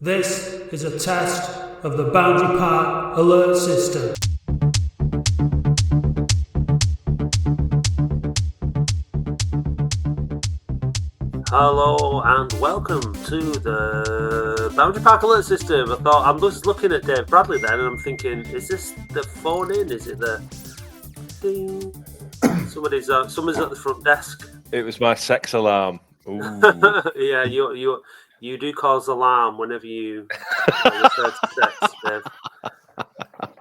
This is a test of the Boundary Park alert system. Hello and welcome to the Boundary Park alert system. I'm just looking at Dave Bradley then and I'm thinking, is this the phone in? Is it the ding? Somebody's at the front desk. It was my sex alarm. Yeah, you do cause alarm whenever you refer to sex, Dave.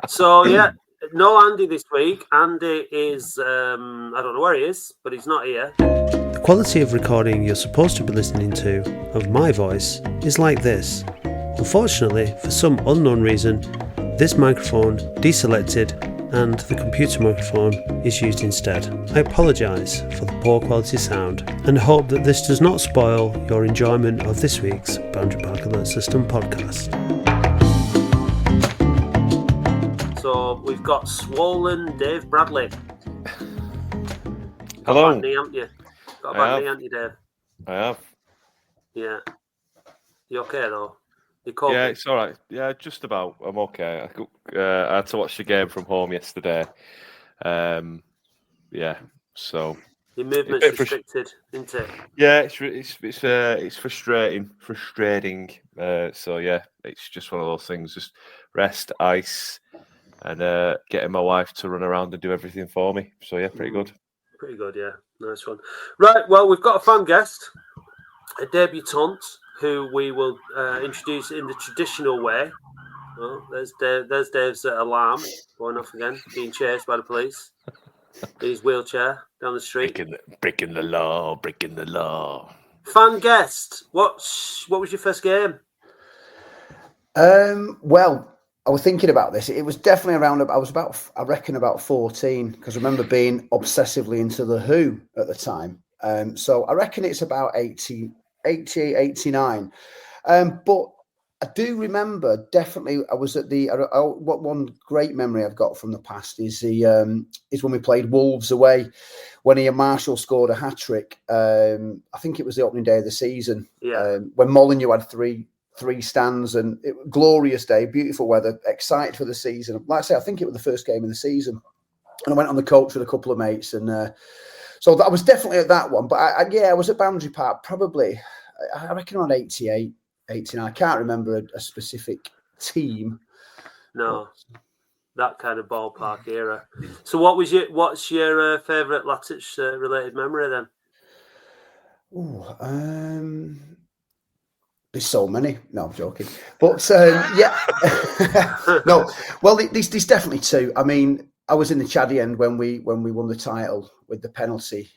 So yeah, no Andy this week. Andy is I don't know where he is, but he's not here. The quality of recording you're supposed to be listening to of my voice is like this. Unfortunately, for some unknown reason, this microphone deselected and the computer microphone is used instead. I apologise for the poor quality sound and hope that this does not spoil your enjoyment of this week's Boundary Park Alert System podcast. So we've got swollen Dave Bradley. Hello. Got a bad knee, haven't you? Got a bad knee, haven't you, Dave? I have. Yeah. You okay though? Yeah, it's all right. Yeah, just about. I'm okay. I had to watch the game from home yesterday. Yeah, so your movement's restricted, isn't it? Yeah, it's frustrating. So yeah, it's just one of those things. Just rest, ice, and getting my wife to run around and do everything for me. So yeah, pretty good. Pretty good, yeah. Nice one. Right, well, we've got a fan guest, a debutant, who we will introduce in the traditional way. Well, there's Dave's alarm going off again, being chased by the police in his wheelchair down the street. Breaking the law. Fan guest, what was your first game? Well, I was thinking about this. It was definitely around. I reckon about 14, because I remember being obsessively into The Who at the time. So I reckon it's about 88, 89. But I do remember definitely I was at what one great memory I've got from the past is when we played Wolves away, when Ian Marshall scored a hat-trick. I think it was the opening day of the season. Yeah. When Molineux had three stands, and glorious day, beautiful weather, excited for the season. Like I say, I think it was the first game of the season, and I went on the coach with a couple of mates, and so I was definitely at that one. But I was at Boundary Park probably, I reckon around 88, 89. I can't remember a specific team. No, that kind of ballpark era. So what's your favourite Latics related memory then? There's so many. No, I'm joking. But yeah, no. Well, there's definitely two. I mean, I was in the Chaddy end when we won the title with the penalty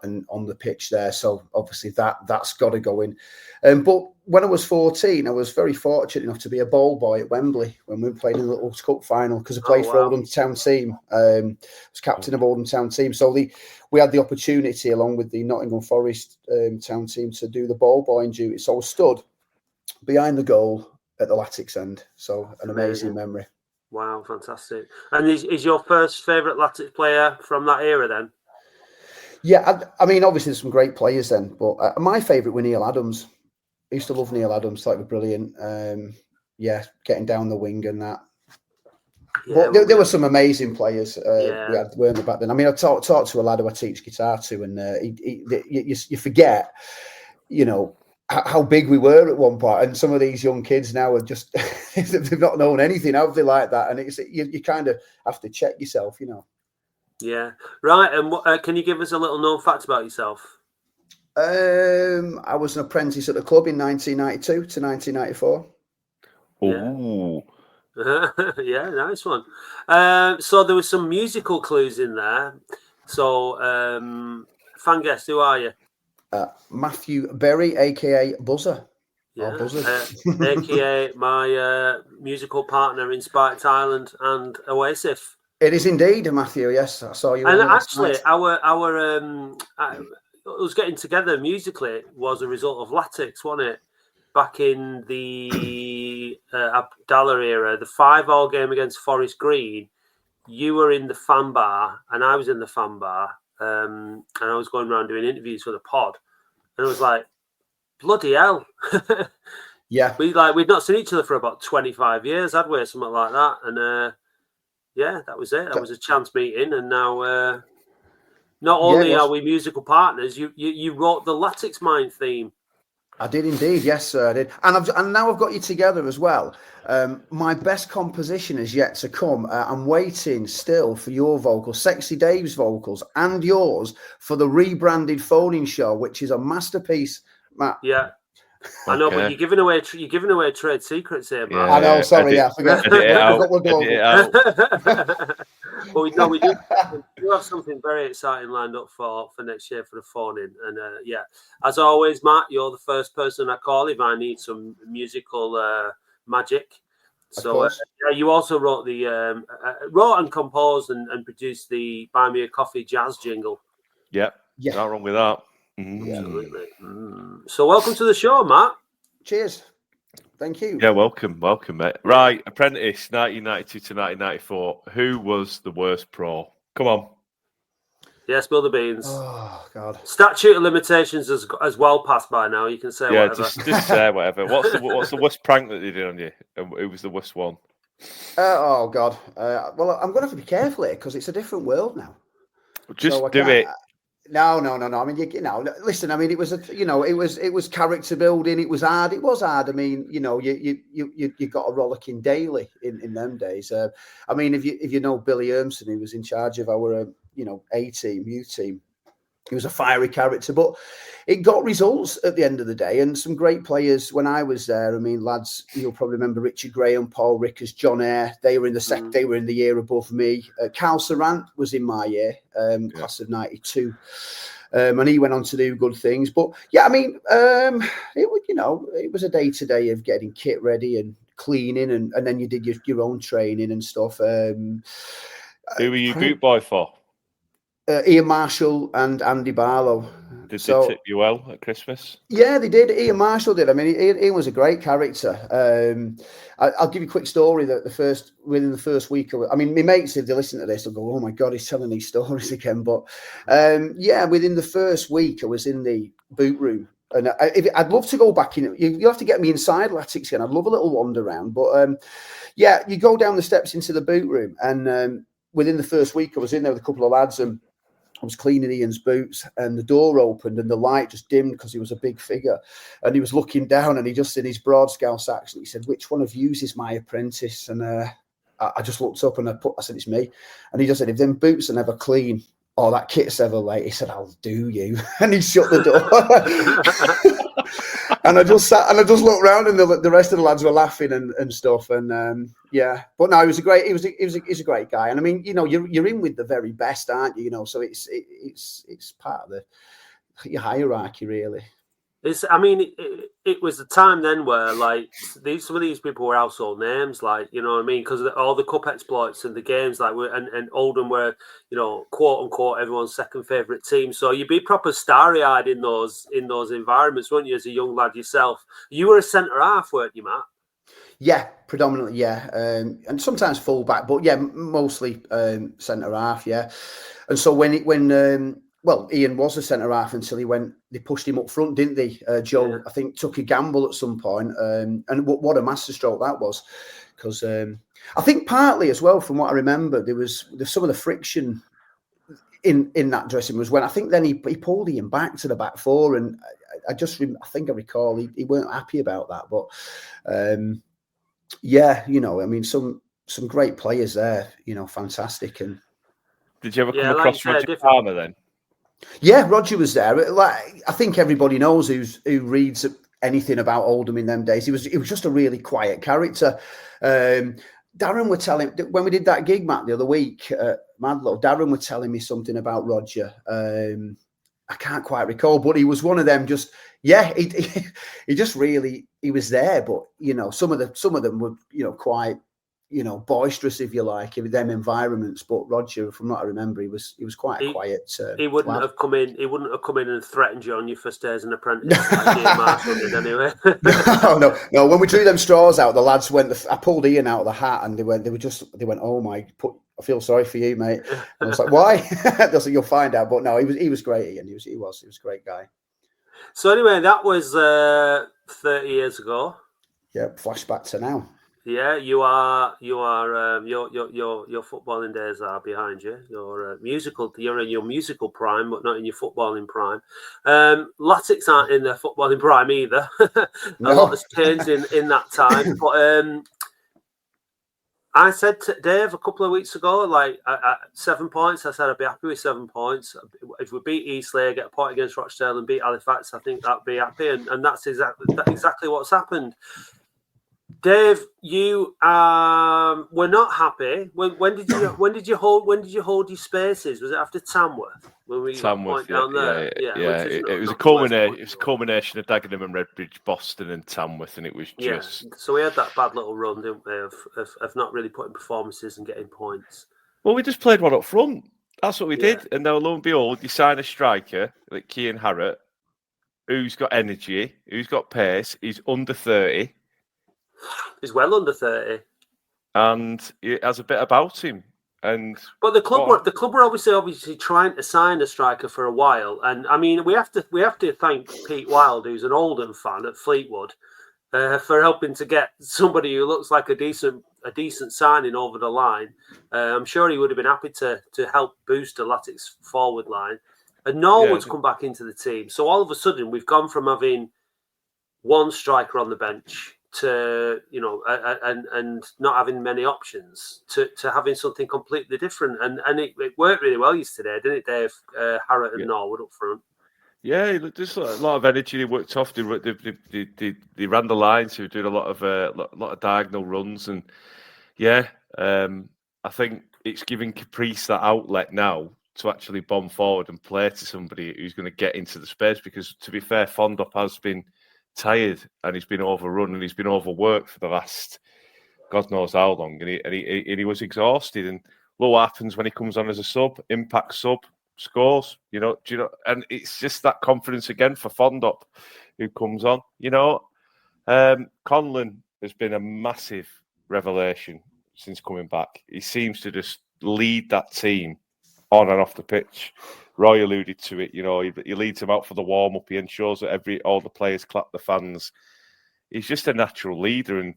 and on the pitch there. So obviously that's got to go in. But when I was 14, I was very fortunate enough to be a ball boy at Wembley when we played in the Little Cup final, because I played for Oldham Town team. I was captain of Oldham Town team. So we had the opportunity, along with the Nottingham Forest town team, to do the ball boying duty. So I was stood behind the goal at the Latics end. So an amazing memory. Wow, fantastic. And is your first favourite Latics player from that era then? Yeah, I mean, obviously there's some great players then, but my favourite were Neil Adams. I used to love Neil Adams, thought he was brilliant. Getting down the wing and that. Yeah, but there were some amazing players we had, weren't there, back then? I mean, I talked to a lad who I teach guitar to, and you forget, how big we were at one point. And some of these young kids now are just, they've not known anything, have they, like that? And it's you kind of have to check yourself, Yeah, right. And can you give us a little known fact about yourself? I was an apprentice at the club in 1992 to 1994. Ooh. Yeah, nice one. So there were some musical clues in there. So, fan guest, who are you? Matthew Berry, aka Buzzer. Yeah, aka my musical partner in Spiked Island and Oasis. It is indeed, Matthew. Yes, I saw you. And actually, us getting together musically was a result of Latics, wasn't it? Back in the Abdallah era, the 5-5 game against Forest Green, you were in the fan bar and I was in the fan bar, and I was going around doing interviews for the pod, and I was like, bloody hell, Yeah. We'd not seen each other for about 25 years, had we, or something like that? And yeah, that was it. That was a chance meeting, and now not only are we musical partners, you wrote the Latics Mind theme. I did indeed, yes, sir, I did, and now I've got you together as well. My best composition is yet to come. I'm waiting still for your vocals, Sexy Dave's vocals, and yours for the rebranded phoning show, which is a masterpiece, Matt. Yeah, I know, but you're giving away trade secrets here, Matt. I know. Sorry, I forgot. Well, we do have something very exciting lined up for next year for the phoning, and yeah, as always, Matt, you're the first person I call if I need some musical magic. So yeah, you also wrote and composed and produced the Buy Me a Coffee jazz jingle. Yeah, not wrong with that. Absolutely. So welcome to the show, Matt. Cheers. Thank you. Yeah, welcome, mate. Right, Apprentice, 1992 to 1994. Who was the worst pro? Come on. Yeah, spill the beans. Oh, God. Statute of limitations has well passed by now. You can say whatever. Just say whatever. What's the worst prank that they did on you? Who was the worst one? Oh, God. Well, I'm going to have to be careful here because it's a different world now. Just do it. No. I mean, listen. I mean, it was it was character building. It was hard. I mean, you got a rollicking daily in them days. I mean, if you know Billy Ermson, who was in charge of our A team, U team, he was a fiery character, but it got results at the end of the day, and some great players when I was there. I mean, lads, you'll probably remember Richard Graham, Paul Rickers, John Eyre. They were in the They were in the year above me. Carl Sarant was in my year, class of '92, and he went on to do good things. But yeah, I mean, it was a day to day of getting kit ready and cleaning, and then you did your own training and stuff. Who were you boot boy for? Ian Marshall and Andy Barlow. Did they tip you well at Christmas? Yeah, they did. Ian Marshall did. I mean, Ian was a great character. I'll give you a quick story that within the first week, my mates, if they listen to this, they'll go, "Oh my God, he's telling these stories again." But yeah, within the first week, I was in the boot room, and I'd love to go back in. You have to get me inside Latics again. I'd love a little wander around, but yeah, you go down the steps into the boot room, and within the first week, I was in there with a couple of lads, and I was cleaning Ian's boots, and the door opened and the light just dimmed because he was a big figure, and he was looking down, and he just, in his broad Scouse accent, he said, "Which one of yous is my apprentice?" And I just looked up and I said, "It's me." And he just said, "If them boots are never clean or that kit's ever late," he said, "I'll do you." And he shut the door. And I just sat and I just looked around, and the rest of the lads were laughing and stuff. And yeah, but no, he was a great guy. And I mean, you're in with the very best, aren't you? So it's part of your hierarchy, really. It was a time then where some of these people were household names, you know what I mean? Because all the cup exploits and the games, and Oldham were, quote unquote, everyone's second favourite team. So you'd be proper starry-eyed in those environments, weren't you? As a young lad yourself, you were a centre half, weren't you, Matt? Yeah, predominantly, yeah, and sometimes full back, but yeah, mostly centre half, yeah. And so well, Ian was a centre half until they pushed him up front, didn't they? Joe, I think, took a gamble at some point, and what a masterstroke that was. Because I think partly as well, from what I remember, there's some of the friction in that dressing room was when I think then he pulled Ian back to the back four, and I think I recall he weren't happy about that. But yeah, I mean, some great players there, fantastic. And did you ever come across Roger Palmer then? Yeah, Roger was there. I think everybody knows who reads anything about Oldham in them days. He was just a really quiet character. Darren were telling, when we did that gig, Matt, the other week at Madlow, Darren were telling me something about Roger. I can't quite recall, but he was one of them. Just he just really, he was there. But some of them were quite boisterous, if you like, in them environments. But Roger, from what I remember, he was quite a quiet. He wouldn't have come in. He wouldn't have come in and threatened you on your first day as an apprentice. Like Ian Marshall did anyway. No. When we drew them straws out, the lads went. I pulled Ian out of the hat, and they went. "Oh my! I feel sorry for you, mate." And I was like, "Why?" They said, "You'll find out." But no, he was great. Ian, he was a great guy. So anyway, that was 30 years ago. Yeah, flashback to now. Yeah, you are. Your footballing days are behind you. You're in your musical prime, but not in your footballing prime. Latics aren't in their footballing prime either. A lot has changed in that time. But I said to Dave a couple of weeks ago, like at 7 points, I said I'd be happy with 7 points. If we beat Eastleigh, get a point against Rochdale, and beat Halifax, I think that'd be happy. And that's exactly what's happened. Dave, you were not happy. When did you hold your spaces? Was it after Tamworth when we got a point down there? Yeah. It was a culmination of Dagenham and Redbridge, Boston, and Tamworth, and it was just. Yeah. So we had that bad little run, didn't we, of not really putting performances and getting points. Well, we just played one up front. That's what we did, and now lo and behold, you sign a striker like Cian Harrott, who's got energy, who's got pace. He's under 30. He's well under 30, and he has a bit about him. But the club were obviously trying to sign a striker for a while, and I mean we have to thank Pete Wild, who's an Oldham fan at Fleetwood, for helping to get somebody who looks like a decent signing over the line. I'm sure he would have been happy to help boost the Latics forward line, and Norwood's come back into the team. So all of a sudden we've gone from having one striker on the bench to and not having many options to having something completely different, and it worked really well yesterday, didn't it, Dave? Harrott and Norwood up front. Yeah, just a lot of energy. They worked off. They ran the lines. They were doing a lot of diagonal runs, and I think it's giving Caprice that outlet now to actually bomb forward and play to somebody who's going to get into the space. Because to be fair, Fondop has been tired and he's been overrun and he's been overworked for the last God knows how long, and he was exhausted. And look what happens when he comes on as a sub, impact sub, scores. And it's just that confidence again for Fondop who comes on. Conlon has been a massive revelation since coming back. He seems to just lead that team on and off the pitch. Roy alluded to it, he leads them out for the warm-up. He ensures that all the players clap the fans. He's just a natural leader, and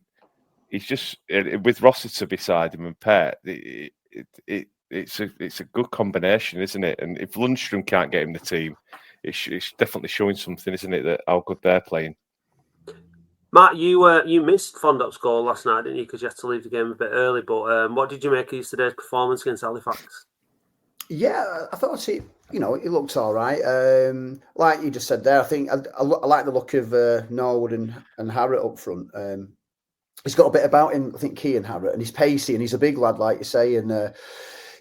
he's just, with Rossiter beside him and Pett, it's a good combination, isn't it? And if Lundstrom can't get him the team, it's definitely showing something, isn't it, that how good they're playing. Matt, you missed Fondop's goal last night, didn't you? Because you had to leave the game a bit early. But what did you make of yesterday's performance against Halifax? Yeah, I thought it looked all right. Like you just said there, I think I like the look of Norwood and Harrott up front. He's got a bit about him, I think, Cian Harrott, and he's pacey and he's a big lad, like you say. And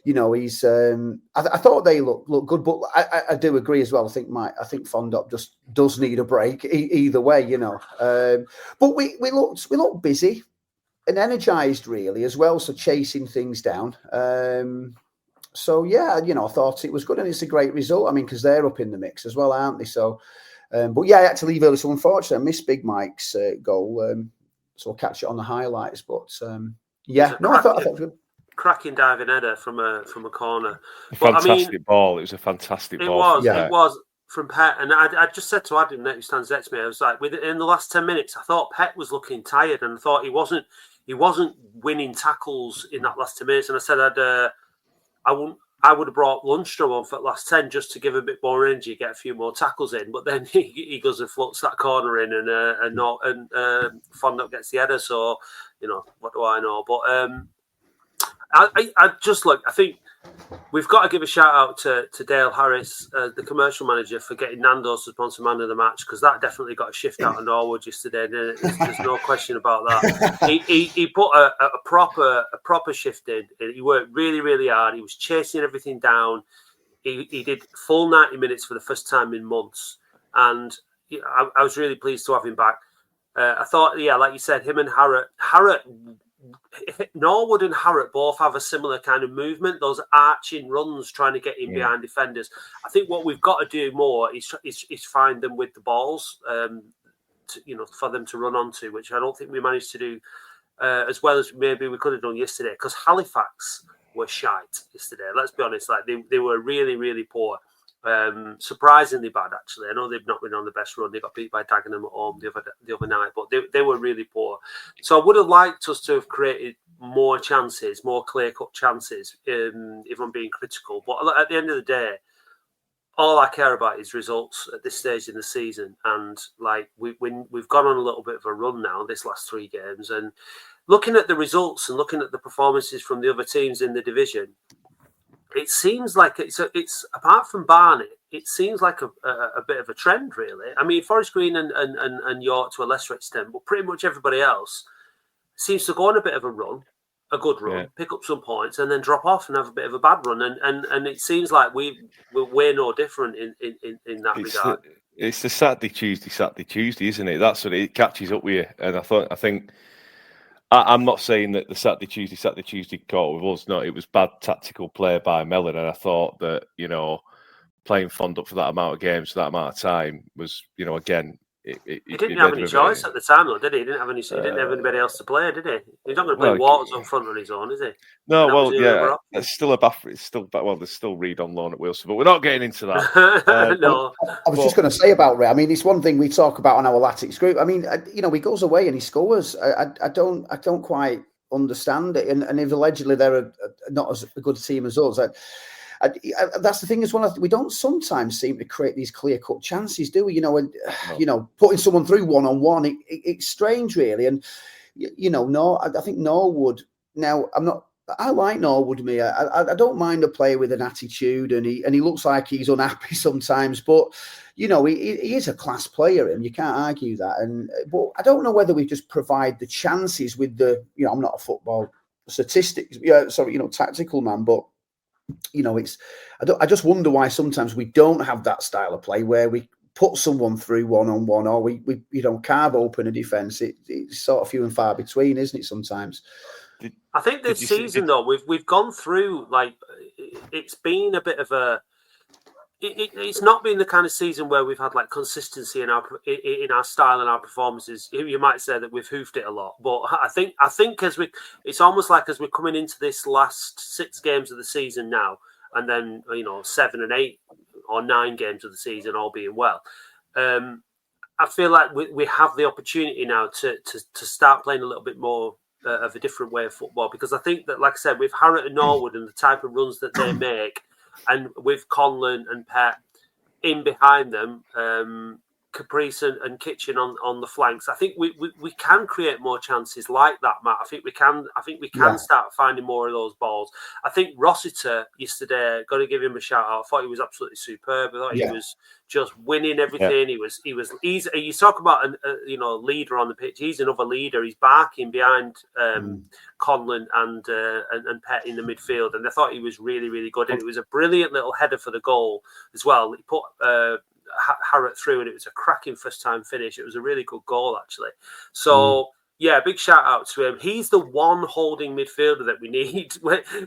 he's. I thought they look good, but I do agree as well. I think Fondop just does need a break either way, But we looked busy and energised really as well, so chasing things down. So I thought it was good, and it's a great result. I mean, because they're up in the mix as well, aren't they? So, but I had to leave early. So unfortunately, I missed Big Mike's goal. So I'll catch it on the highlights. But I thought it was good. Cracking diving header from a corner. Fantastic ball. It was a fantastic ball. It was from Pett, and I just said to Adam, who stands next to me, I was like, in the last 10 minutes, I thought Pett was looking tired, and I thought he wasn't winning tackles in that last 10 minutes. And I said I would have brought Lundstrom on for the last 10 just to give a bit more energy, get a few more tackles in. But then he goes and floats that corner in, and Fondop gets the header. So, what do I know? But I think we've got to give a shout out to Dale Harris, the commercial manager, for getting Nando's to sponsor man of the match, because that definitely got a shift out of Norwood yesterday. There's no question about that. He put a proper shift in. He worked really, really hard. He was chasing everything down. He did full 90 minutes for the first time in months, and I was really pleased to have him back. I thought, like you said, him and Harrott. Norwood and Harrott both have a similar kind of movement, those arching runs trying to get in behind defenders. I think what we've got to do more is find them with the balls, for them to run onto, which I don't think we managed to do as well as maybe we could have done yesterday, because Halifax were shite yesterday. Let's be honest, like they were really, really poor. surprisingly bad, actually. I know they've not been on the best run. They got beat by Dagenham at home the other night, but they were really poor. So I would have liked us to have created more chances, more clear-cut chances, if I'm being critical. But at the end of the day, all I care about is results at this stage in the season. And like we've gone on a little bit of a run now, this last 3 games, and looking at the results and looking at the performances from the other teams in the division, it seems like it's apart from Barnet, it seems like a bit of a trend, really. I mean, Forest Green and York to a lesser extent, but pretty much everybody else seems to go on a bit of a run, a good run, pick up some points, and then drop off and have a bit of a bad run. And it seems like we're no different in that regard. It's the Saturday, Tuesday, isn't it? That's what it catches up with you. And I think. I'm not saying that the Saturday, Tuesday caught with us. No, it was bad tactical play by Mellon, and I thought that playing Fond up for that amount of games, for that amount of time was again. He didn't have any choice at the time, though, did he? He didn't have anybody else to play, did he? He's not going to play Waters up front on his own, is he? No, well, yeah, it's still there's still Reed on loan at Wilson, but we're not getting into that. No, I was just going to say about Ray. I mean, it's one thing we talk about on our Latics group. I mean, he goes away and he scores. I don't quite understand it, and if allegedly they're not as a good team as us. That's the thing as well. We don't sometimes seem to create these clear-cut chances, do we? Putting someone through one-on-one, it's strange, really. And I think Norwood. Now, I like Norwood. I don't mind a player with an attitude, and he looks like he's unhappy sometimes. But he is a class player, and you can't argue that. But I don't know whether we just provide the chances with the. I'm not a football statistics. Tactical man, but. I just wonder why sometimes we don't have that style of play where we put someone through one-on-one, or we carve open a defence. It's sort of few and far between, isn't it? Sometimes. I think this season, though, we've gone through it's been a bit of a. It's not been the kind of season where we've had consistency in our style and our performances. You might say that we've hoofed it a lot, but I think it's almost like as we're coming into this last 6 games of the season now, and then 7 and 8 or 9 games of the season, all being well. I feel like we have the opportunity now to start playing a little bit more of a different way of football, because I think that, like I said, with Harrott and Norwood and the type of runs that they make. And with Conlon and Pett in behind them, Caprice and Kitchen on the flanks, I think we can create more chances like that, Matt. I think we can start finding more of those balls. I think Rossiter yesterday, got to give him a shout out. I thought he was absolutely superb. I thought he was just winning everything. Yeah. You talk about a leader on the pitch. He's another leader. He's barking behind Conlon and Pett in the midfield, and I thought he was really, really good. And it was a brilliant little header for the goal as well. He put Harrott through, and it was a cracking first-time finish. It was a really good goal, actually. So, big shout-out to him. He's the one holding midfielder that we need.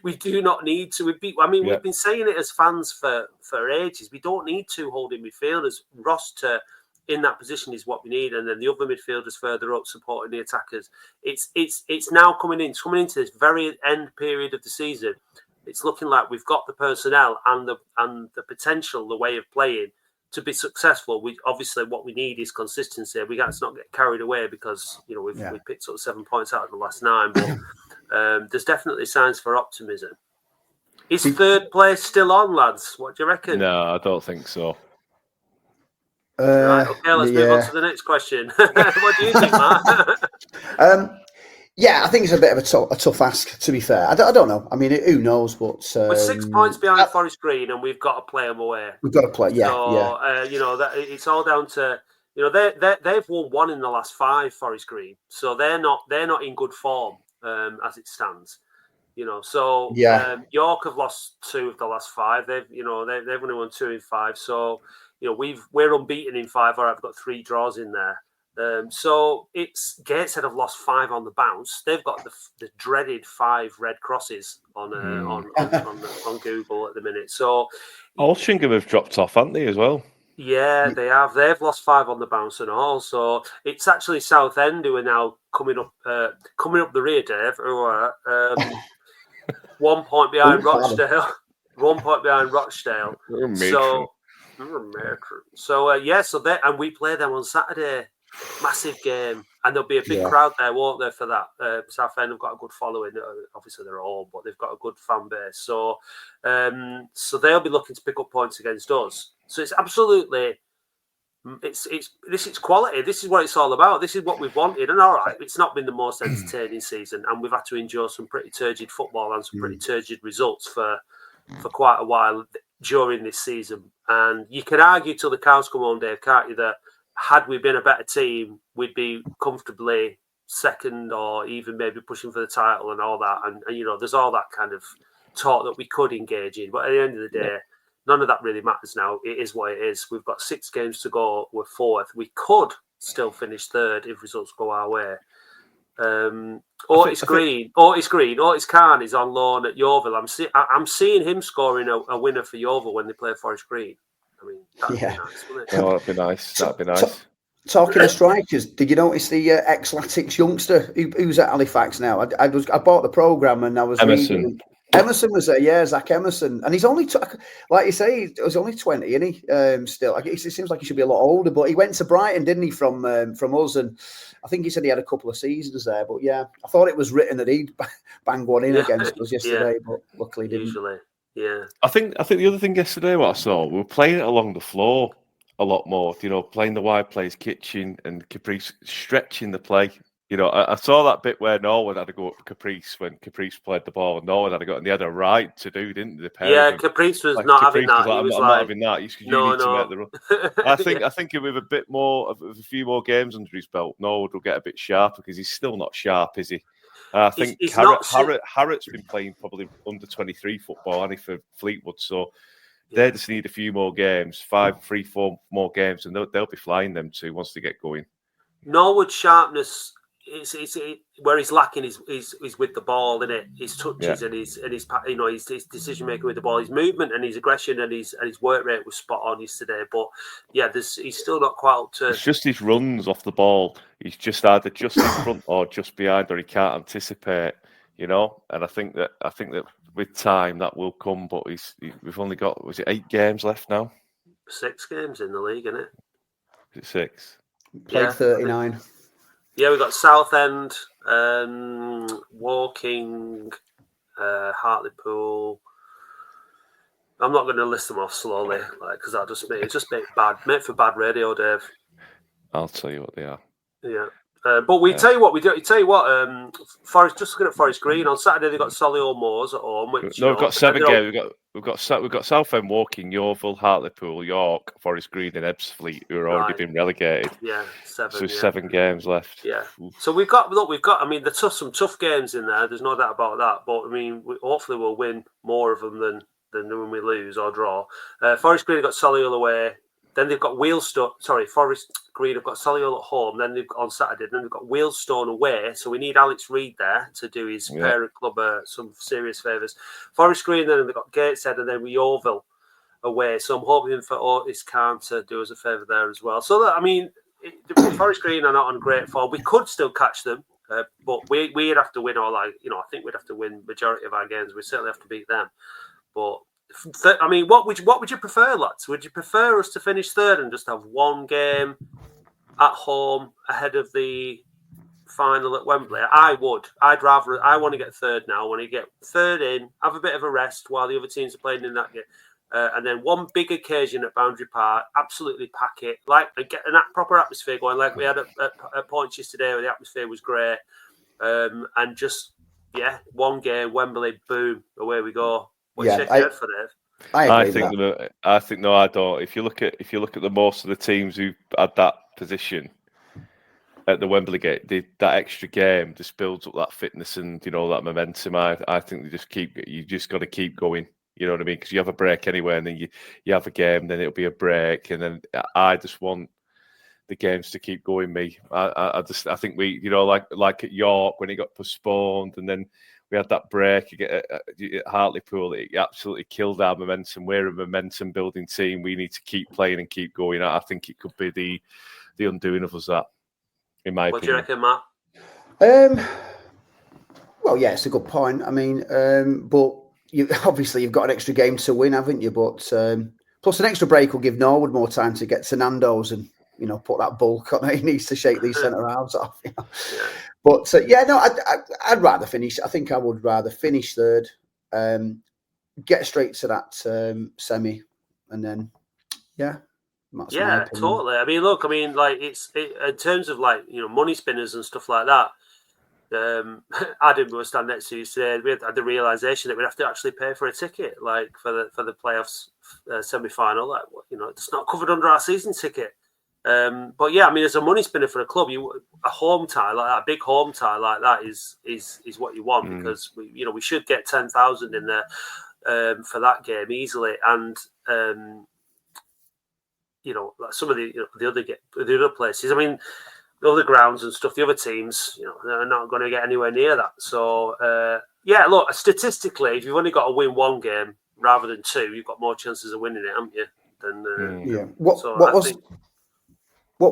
We do not need to. We've been saying it as fans for ages. We don't need 2 holding midfielders. Roster in that position is what we need, and then the other midfielders further up supporting the attackers. It's now coming into this very end period of the season. It's looking like we've got the personnel and the potential, the way of playing, to be successful. Obviously what we need is consistency. We got to not get carried away because we've picked up 7 points out of the last 9. But there's definitely signs for optimism. Is 3rd place still on, lads? What do you reckon? No, I don't think so. Right, okay, let's move on to the next question. What do you think, Matt? I think it's a bit of a tough ask, to be fair. I don't know. I mean, who knows? But we're 6 points behind Forest Green, and we've got to play them away. We've got to play, that it's all down to they've won 1 in the last 5. Forest Green, so they're not in good form as it stands. York have lost 2 of the last 5. They've only won 2 in 5. So we're unbeaten in 5, or I've got 3 draws in there. So it's Gateshead have lost 5 on the bounce. They've got the dreaded 5 red crosses on Google at the minute. So Altrincham have dropped off, haven't they, as well? Yeah, they have. They've lost 5 on the bounce and all. So it's actually Southend who are now coming up the rear, Dave. Who are 1 point behind Rochdale. 1 point behind Rochdale. So So and we play them on Saturday. Massive game, and there'll be a big crowd there, won't there, for that? Southend have got a good following. Obviously, they're all, but they've got a good fan base. So they'll be looking to pick up points against us. So it's absolutely, this is quality. This is what it's all about. This is what we've wanted. And all right, it's not been the most entertaining season, and we've had to endure some pretty turgid football and some pretty turgid results for quite a while during this season. And you can argue till the cows come home, Dave, can't you, that had we been a better team, we'd be comfortably second or even maybe pushing for the title and all that. And there's all that kind of talk that we could engage in. But at the end of the day, none of that really matters now. It is what it is. We've got 6 games to go. We're 4th. We could still finish 3rd if results go our way. Otis Khan is on loan at Yeovil. I'm seeing him scoring a winner for Yeovil when they play Forest Green. I mean, that'd be nice, wouldn't it? Oh, that'd be nice. That'd be nice. Talking of strikers, did you notice the ex-Latics youngster who's at Halifax now? I bought the programme and I was reading. Emerson was there, Zach Emerson, and he's only like you say, he was only 20, isn't he? Still, it seems like he should be a lot older. But he went to Brighton, didn't he, from us? And I think he said he had a couple of seasons there. But I thought it was written that he'd bang one in against us yesterday, but luckily didn't. Usually. Yeah, I think the other thing yesterday, what I saw, we were playing it along the floor a lot more. Playing the wide plays, Kitchen and Caprice stretching the play. I saw that bit where Norwood had to go up for Caprice when Caprice played the ball, and Norwood had to go, and they had a right to do, didn't they? Caprice was not having that. I'm not having that. You need to make the run. I think with a bit more of a few more games under his belt, Norwood will get a bit sharper because he's still not sharp, is he? I think Harrott's been playing probably under 23 football, only for Fleetwood, so they just need a few more games, 4 more games, and they'll be flying them too once they get going. Norwood's sharpness is where he's lacking is with the ball, isn't it? His touches and his decision making with the ball, his movement and his aggression and his work rate was spot on yesterday. But he's still not quite up to. It's just his runs off the ball. He's just either just in front or just behind, or he can't anticipate. And I think that with time that will come. But we've only got 8 games left now. 6 games in the league, isn't it? Is it 6? Played 39. We've got Southend, Woking, Hartlepool. I'm not going to list them off slowly, because it's just made for bad radio, Dave. I'll tell you what they are. Yeah. But tell you what we do. Tell you what, Forest. Just looking at Forest Green on Saturday, they've got Solihull Moors at home. We've got 7 games. We've got Southend, Woking, Yeovil, Hartlepool, York, Forest Green, and Ebbsfleet, who are already been relegated. Yeah, 7. So 7 games left. Yeah. So we've got. I mean, there's some tough games in there. There's no doubt about that. But I mean, hopefully we'll win more of them than when we lose or draw. Forest Green have got Solihull away. Then they've got Forest Green have got Solihull at home. Then on Saturday. Then they've got Wealdstone away. So we need Alex Reid there to do his parent club some serious favours. Forest Green, then they've got Gateshead, and then Yeovil away. So I'm hoping for Otis Khan to do us a favour there as well. So Forest Green are not on great form. We could still catch them, but we'd have to win I think we'd have to win majority of our games. We certainly have to beat them, but. I mean, what would you prefer, lads? Would you prefer us to finish 3rd and just have 1 game at home ahead of the final at Wembley? I would. I want to get 3rd now. I want to get 3rd in, have a bit of a rest while the other teams are playing in that game, and then 1 big occasion at Boundary Park. Absolutely pack it, and get a proper atmosphere going, like we had at points yesterday, where the atmosphere was great, and just 1 game, Wembley, boom, away we go. I don't. If you look at the most of the teams who had that position at the Wembley gate, that extra game just builds up that fitness and that momentum. I think you just got to keep going. You know what I mean? Because you have a break anyway, and then you have a game, then it'll be a break, and then I just want the games to keep going. I think we like at York when it got postponed, and then. We had that break at Hartlepool. It absolutely killed our momentum. We're a momentum-building team. We need to keep playing and keep going. I think it could be the undoing of us, that, in my opinion. What do you reckon, Matt? Well, yeah, it's a good point. I mean, but you've got an extra game to win, haven't you? But Plus, an extra break will give Norwood more time to get to Nando's and, you know, put that bulk on. He needs to shake these centre halves off. You know? Yeah. But I'd rather finish. I think I would rather finish third, get straight to that semi, and then that's my opinion. Totally. I mean, look, like in terms of like, you know, money spinners and stuff like that. Adam was standing next to you today. We had the realization that we'd have to actually pay for a ticket, like for the playoffs semi-final. Like, you know, it's not covered under our season ticket. But yeah, I mean, as a money spinner for a club, a home tie like that, a big home tie like that is what you want, because we should get 10,000 in there for that game easily, and you know, like some of the other places. I mean, the other grounds and stuff, the other teams, you know, they're not going to get anywhere near that. So look, statistically, if you've only got to win one game rather than two, you've got more chances of winning it, haven't you? What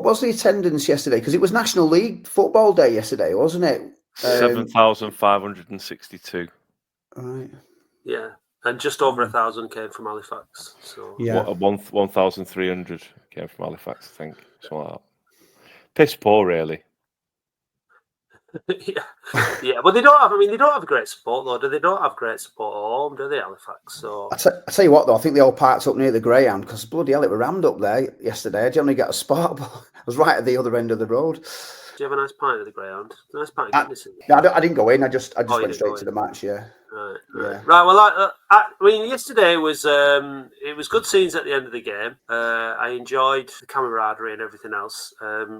was the attendance yesterday? Because it was National League Football Day yesterday, wasn't it? 7,562. Right. Yeah, and just over 1,000 came from Halifax. So 1,300 came from Halifax, I think. Something like that. Piss poor, really. yeah, but they don't have great support though. They don't have great support at home, do they, Halifax? So I tell you what though, I think they all parked up near the Greyhound, because bloody hell, it was rammed up there yesterday. I generally get a spot, but I was right at the other end of the road. Do you have a nice pint at the Greyhound? Nice pint. I didn't go in. I just went straight to the match. Yeah. Right. Yeah. Right. Well, I mean, yesterday was it was good scenes at the end of the game. I enjoyed the camaraderie and everything else.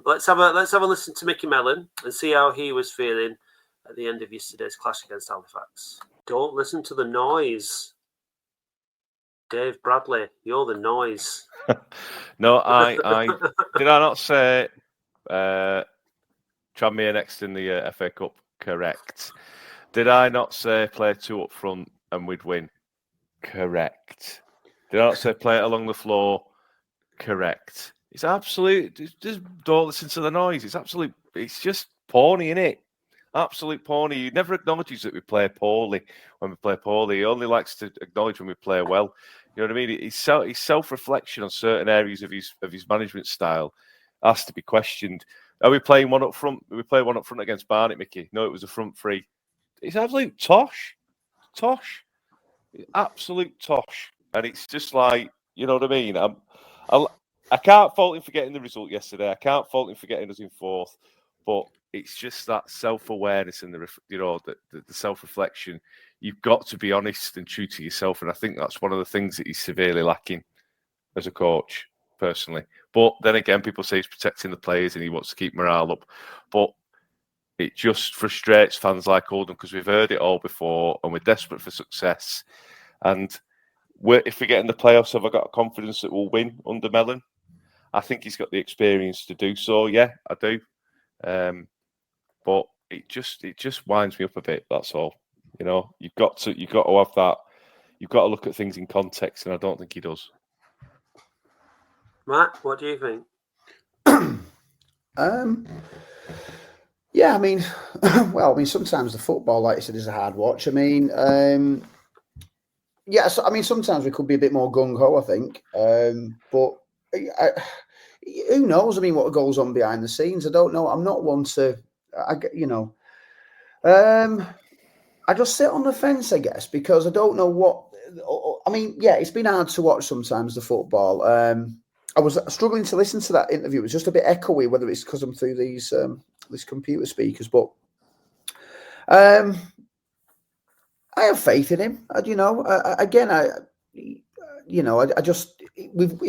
Let's have a listen to Mickey Mellon and see how he was feeling at the end of yesterday's clash against Halifax. Don't listen to the noise. Dave Bradley, you're the noise. No, I did I not say Tranmere next in the FA Cup? Correct. Did I not say play two up front and we'd win? Correct. Did I not say play it along the floor? Correct. It's absolute. Just don't listen to the noise. It's just porny, innit? Absolute porny. He never acknowledges that we play poorly when we play poorly. He only likes to acknowledge when we play well. You know what I mean? His self-reflection on certain areas of his management style has to be questioned. Are we playing one up front? We play one up front against Barnet, Mickey. No, it was a front three. It's absolute tosh. Absolute tosh. And it's just like, you know what I mean? I can't fault him for getting the result yesterday. I can't fault him for getting us in fourth. But it's just that self-awareness and the self-reflection. You've got to be honest and true to yourself. And I think that's one of the things that he's severely lacking as a coach, personally. But then again, people say he's protecting the players and he wants to keep morale up. But it just frustrates fans like Oldham, because we've heard it all before and we're desperate for success. And if we get in the playoffs, have I got confidence that we'll win under Mellon? I think he's got the experience to do so. Yeah, I do. But it just winds me up a bit. That's all. You know, you've got to have that. You've got to look at things in context, and I don't think he does. Matt, what do you think? Yeah, I mean, sometimes the football, like you said, is a hard watch. I mean, sometimes we could be a bit more gung-ho, I think. But who knows? I mean, what goes on behind the scenes? I don't know. I'm not one to, I just sit on the fence, I guess, because I don't know what. I mean, yeah, it's been hard to watch sometimes, the football. I was struggling to listen to that interview. It was just a bit echoey, whether it's because I'm through these computer speakers. But I have faith in him. It's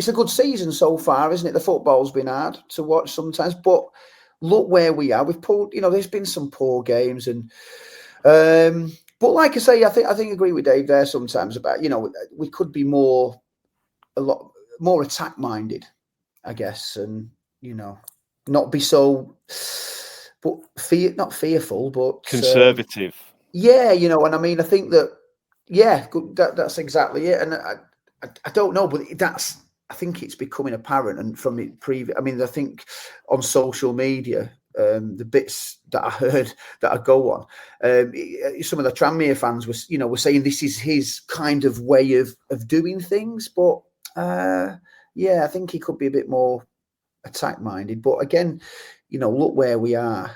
a good season so far, isn't it? The football's been hard to watch sometimes, but look where we are. We've pulled, there's been some poor games, and but like I say, I think I agree with Dave there sometimes about, we could be a lot more attack minded, I guess, and not be so, but not fearful, but conservative. And I mean, I think that, that's exactly it. And I don't know, but I think it's becoming apparent. And from the previous, I mean, I think on social media, the bits that I heard that I go on, some of the Tranmere fans were saying this is his kind of way of doing things. But Yeah, I think he could be a bit more attack-minded. But again, look where we are.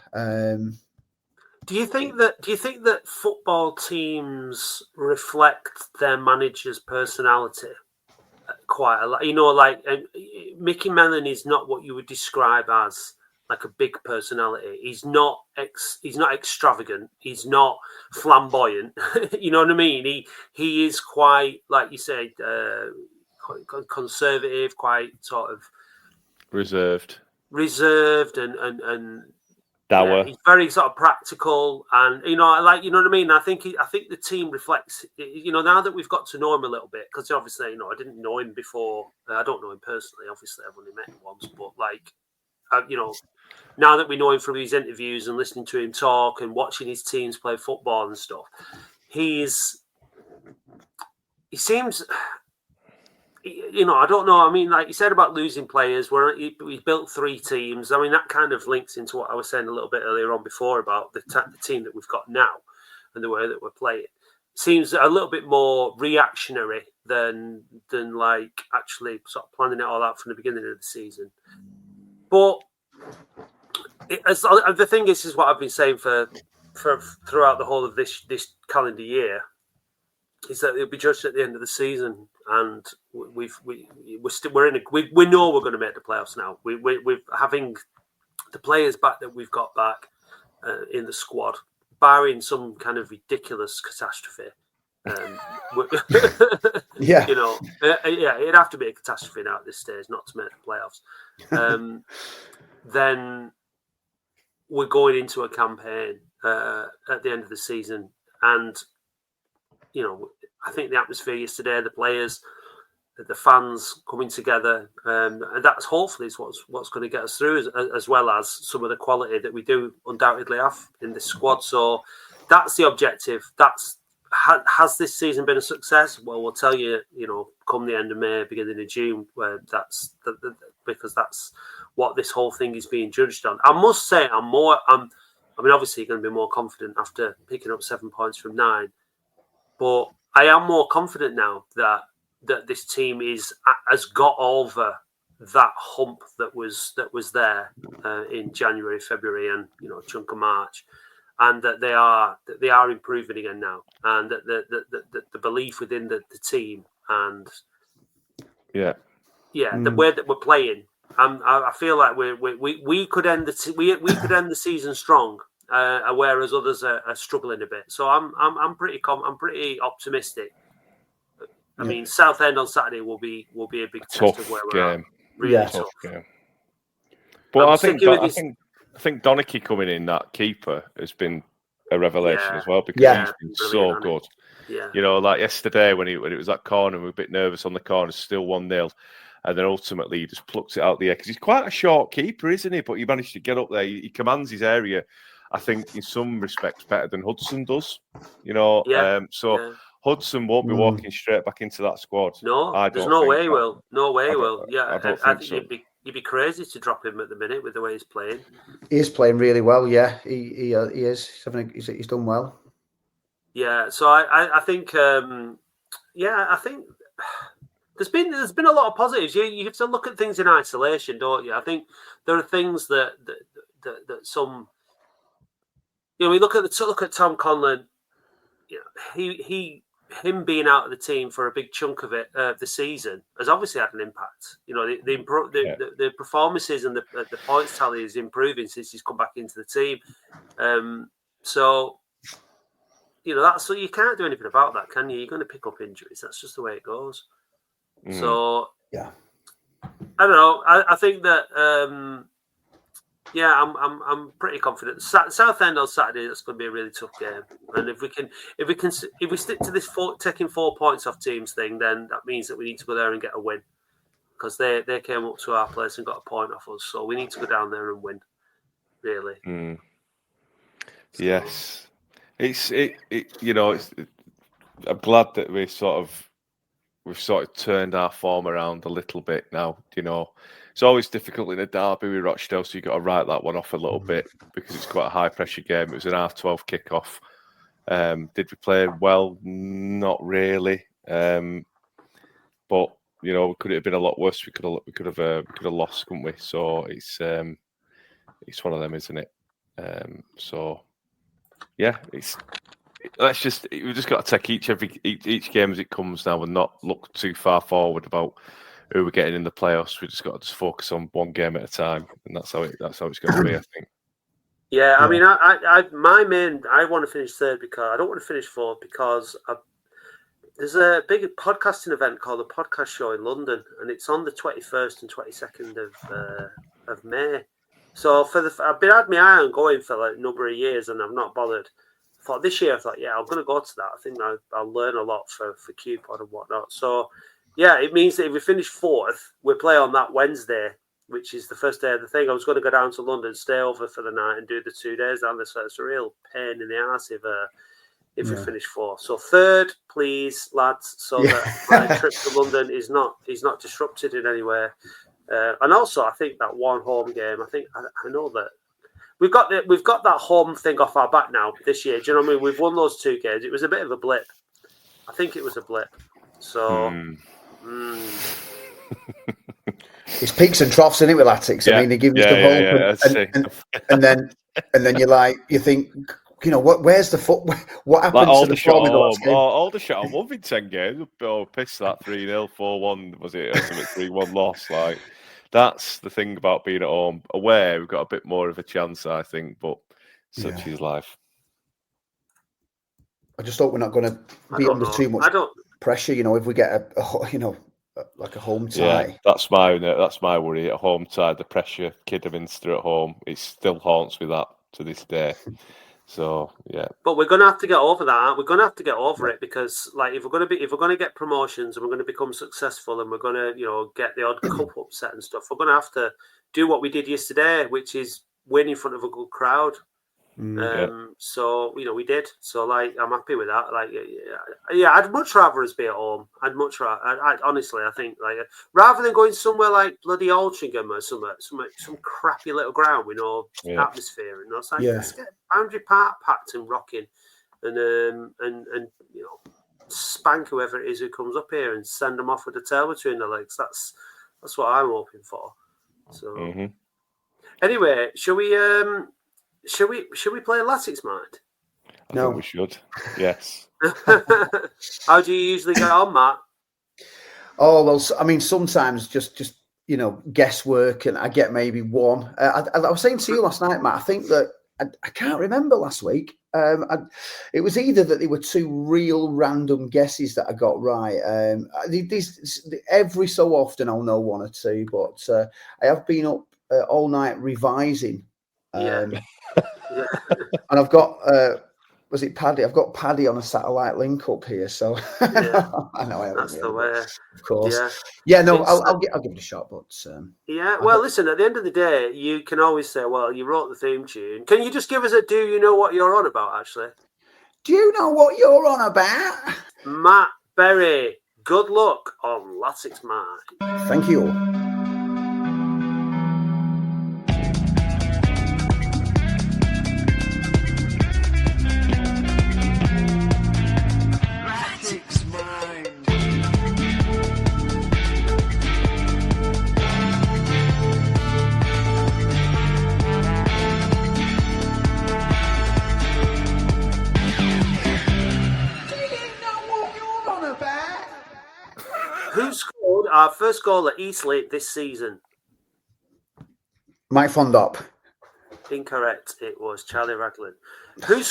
Do you think that football teams reflect their manager's personality quite a lot? Mickey Mellon is not what you would describe as like a big personality. He's not extravagant. He's not flamboyant. You know what I mean? He is quite, like you said, conservative, quite sort of reserved and dour. Yeah, he's very sort of practical, and you know what I mean. I think the team reflects. Now that we've got to know him a little bit, because obviously, I didn't know him before. I don't know him personally. Obviously, I've only met him once, but now that we know him from his interviews and listening to him talk and watching his teams play football and stuff, he seems. I don't know. I mean, like you said about losing players, where he built 3 teams. I mean, that kind of links into what I was saying a little bit earlier on before about the team that we've got now and the way that we're playing. Seems a little bit more reactionary than like actually sort of planning it all out from the beginning of the season. But the thing is what I've been saying for throughout the whole of this calendar year, is that it'll be judged at the end of the season, and we know we're going to make the playoffs now. We're having the players back that we've got back in the squad, barring some kind of ridiculous catastrophe. Yeah, it'd have to be a catastrophe now at this stage not to make the playoffs. Then we're going into a campaign at the end of the season, and I think the atmosphere yesterday, the players, the fans coming together, and that's hopefully is what's going to get us through, as well as some of the quality that we do undoubtedly have in this squad. So that's the objective. Has this season been a success? Well, we'll tell you, come the end of May, beginning of June, where because that's what this whole thing is being judged on. I must say, obviously you're going to be more confident after picking up 7 points from 9. But I am more confident now that this team has got over that hump that was there in January, February, and a chunk of March, and that they are improving again now, and that the belief within the team and the way that we're playing, I feel like we could end the season strong. Whereas others are struggling a bit, so I'm pretty optimistic. I mean, Southend on Saturday will be a big test of where we're at. Really tough game. But I think Donachie coming in, that keeper, has been a revelation as well, because he's been so good. Yeah. Like yesterday when it was that corner, we were a bit nervous on the corner, still 1-0. And then ultimately he just plucks it out the air, because he's quite a short keeper, isn't he? But he managed to get up there. He commands his area, I think, in some respects better than Hudson does. Hudson won't be walking straight back into that squad. No, there's no way he will. No way he will. Yeah, I think so. You'd be crazy to drop him at the minute with the way he's playing. He is playing really well. Yeah, he is. He's done well. Yeah, so I think I think there's been a lot of positives. You have to look at things in isolation, don't you? I think there are things that some. We look at Tom Conlon. Him being out of the team for a big chunk of it the season has obviously had an impact. The performances and the points tally is improving since he's come back into the team. So that's, so you can't do anything about that, can you? You're going to pick up injuries. That's just the way it goes. So yeah, I don't know. I think that. I'm pretty confident. Southend on Saturday, that's going to be a really tough game. And if we stick to this taking 4 points off teams thing, then that means that we need to go there and get a win, because they came up to our place and got a point off us. So we need to go down there and win. Really. So. Yes, I'm glad that we've sort of turned our form around a little bit now. It's always difficult in a derby with Rochdale, so you've got to write that one off a little bit, because it's quite a high-pressure game. It was an half-12 kickoff. Did we play well? Not really. But, could it have been a lot worse? We could have lost, couldn't we? So it's one of them, isn't it? So yeah, we've just got to take each game as it comes now, and not look too far forward about who we're getting in the playoffs. We just got to focus on one game at a time, and that's how it's going to be, I think. Yeah, I mean, I want to finish third because I don't want to finish fourth because there's a big podcasting event called the Podcast Show in London, and it's on the 21st and 22nd of May. So I've had my eye on going for like a number of years, and I've not bothered. This year, I thought, yeah, I'm going to go to that. I think I'll learn a lot for QPod and whatnot. So, yeah, it means that if we finish fourth, we play on that Wednesday, which is the first day of the thing. I was going to go down to London, stay over for the night, and do the 2 days down there. So it's a real pain in the arse if we finish fourth. So third, please, lads, so that my trip to London is not disrupted in any way. And also, I think that one home game. I know that we've got that home thing off our back now this year. Do you know what I mean? We've won those 2 games. It was a bit of a blip. I think it was a blip. So. It's peaks and troughs, isn't it, with Latics? I mean, they give us the hope, and then you think, where's the foot? What happens like to the form in the last game? Aldershot won in 10 games. Oh, pissed that 3-0, 4-1, was it? Or something 3-1 loss. Like, that's the thing about being at home. Away, we've got a bit more of a chance, I think, but such is life. I just hope we're not going to be under too much pressure. If we get like a home tie. Yeah, that's my worry. A home tie, the pressure Kidderminster at home, it still haunts me that to this day. So yeah, but we're going to have to get over that. Aren't we? We're going to have to get over it because, like, if we're going to get promotions and we're going to become successful and we're going to, get the odd cup upset and stuff, we're going to have to do what we did yesterday, which is win in front of a good crowd. So we did. So like, I'm happy with that. Like, yeah, I'd much rather us be at home. I'd much rather. Honestly, I think like rather than going somewhere like bloody Altrincham or some crappy little ground with no atmosphere and it's like let's get Boundary Park packed and rocking, and spank whoever it is who comes up here and send them off with a tail between their legs. That's what I'm hoping for. So anyway, Should we play Latics Mind? I think we should. Yes. How do you usually get on, Matt? Oh well, I mean, sometimes just guesswork, and I get maybe one. I was saying to you last night, Matt. I think that I can't remember last week. It was either that there were 2 real random guesses that I got right. Every so often I'll know 1 or 2, but I have been up all night revising. And I've got was it Paddy? I've got Paddy on a satellite link up here, so I know I haven't. That's the way, of course. Yeah, no, I'll give it a shot, but well, listen. At the end of the day, you can always say, "Well, you wrote the theme tune." Can you just give us a "Do you know what you're on about"? Actually, do you know what you're on about, Matt Berry? Good luck on Latics Mind. Thank you. Who scored our first goal at Eastleigh this season? Mike Fondop. Incorrect. It was Charlie Raglan. Who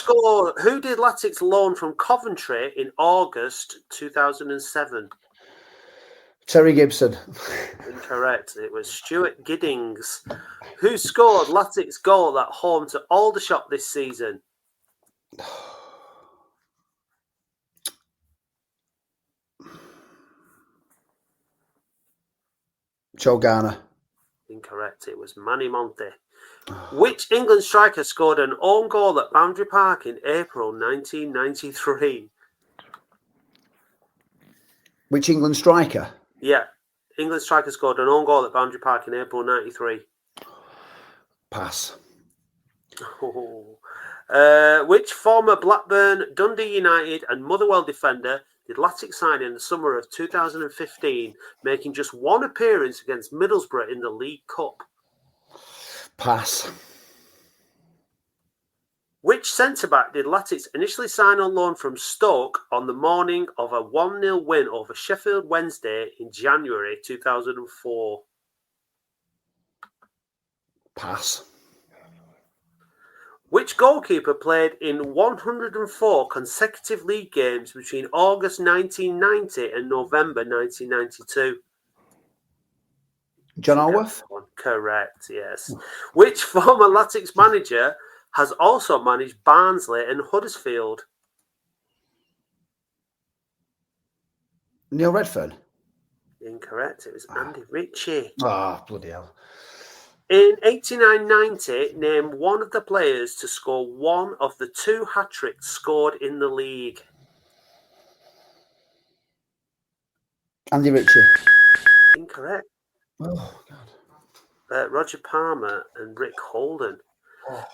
did Latics loan from Coventry in August 2007? Terry Gibson. Incorrect. It was Stuart Giddings. Who scored Latics' goal at home to Aldershot this season? Joe Garner. Incorrect. It was Manny Monte. Which England striker scored an own goal at Boundary Park in April 1993? Which England striker? Yeah. England striker scored an own goal at Boundary Park in April 93. Pass. Oh. Which former Blackburn, Dundee United, and Motherwell defender did Latics sign in the summer of 2015, making just one appearance against Middlesbrough in the League Cup? Pass. Which centre-back did Latics initially sign on loan from Stoke on the morning of a 1-0 win over Sheffield Wednesday in January 2004? Pass. Which goalkeeper played in 104 consecutive league games between August 1990 and November 1992? John Alworth? Correct, yes. Which former Latics manager has also managed Barnsley and Huddersfield? Neil Redfern? Incorrect. It was Andy Ritchie. Bloody hell. In 89-90, name one of the players to score one of the 2 hat-tricks scored in the league. Andy Ritchie. Incorrect. Oh, God. Roger Palmer and Rick Holden. Oh.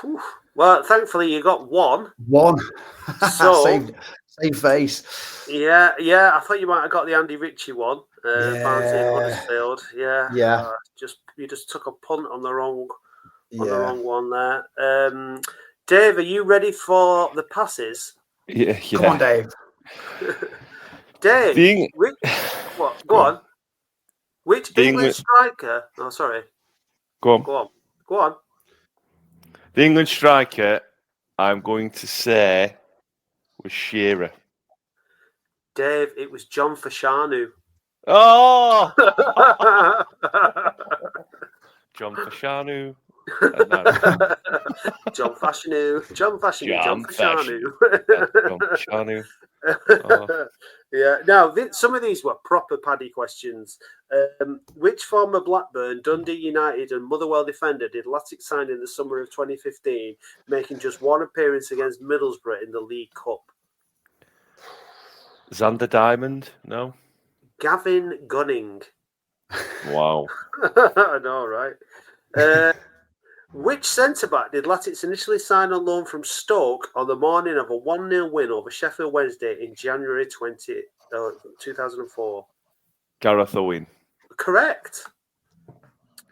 Whew. Well, thankfully you got one. One. So same face. Yeah. I thought you might have got the Andy Ritchie one. Barnsley and Huddersfield. Yeah. You just took a punt on the wrong one there. Dave, are you ready for the passes? Yeah. Come on, Dave. Dave. Go on. Which English striker? Oh, sorry. Go on. The England striker, I'm going to say, was Shearer. Dave, it was John Fashanu. Oh! John Fashanu. John Fashanu. John Fashanu. Oh. Yeah. Now, some of these were proper Paddy questions. Which former Blackburn, Dundee United, and Motherwell defender did Latics sign in the summer of 2015, making just one appearance against Middlesbrough in the League Cup? Xander Diamond? No. Gavin Gunning. Wow. I know, right? Which centre-back did Latics initially sign on loan from Stoke on the morning of a 1-0 win over Sheffield Wednesday in January 2004? Gareth Owen. Correct.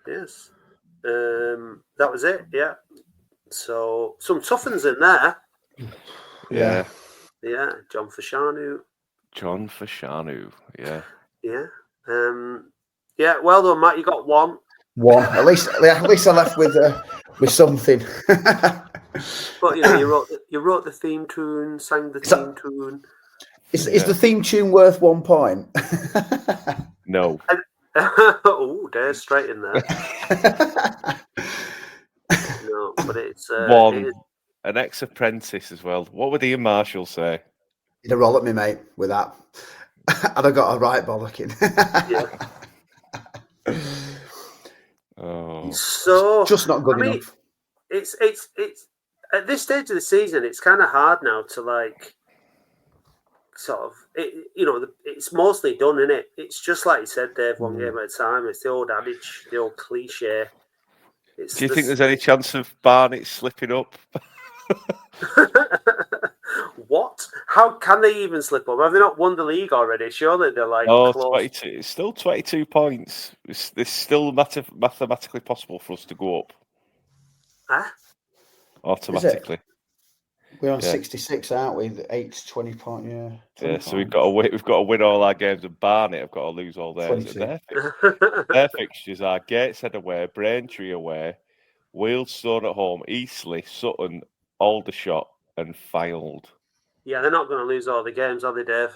Yes. That was it, yeah. So, some tough ones in there. Yeah. Yeah, John Fashanu, yeah. Yeah. Yeah, well done, Matt. You got one. At least I left with something. But you wrote the theme tune, sang the theme tune. Is the theme tune worth 1 point? No. Oh, Dave's straight in there. No, but it's one. An ex-apprentice as well. What would Ian Marshall say? He'd roll at me, mate, with that. I'd have got a right bollocking. Yeah. Oh. So just not good enough. It's at this stage of the season, it's kind of hard now to it's mostly done, isn't it? It's just like you said, Dave, one game at a time. It's the old adage, the old cliche. Do you think there's any chance of Barnet slipping up? What? How can they even slip up? Have they not won the league already? Surely they're close. 22. It's still 22 points. It's still mathematically possible for us to go up. Automatically. We're on 66, aren't we? 8 to 20 points, yeah. Yeah, so we've got to win all our games, and Barnet have got to lose all theirs. Their fixtures are Gateshead away, Braintree away, Wealdstone at home, Eastleigh, Sutton, Aldershot, and Fylde. Yeah, they're not going to lose all the games, are they, Dave?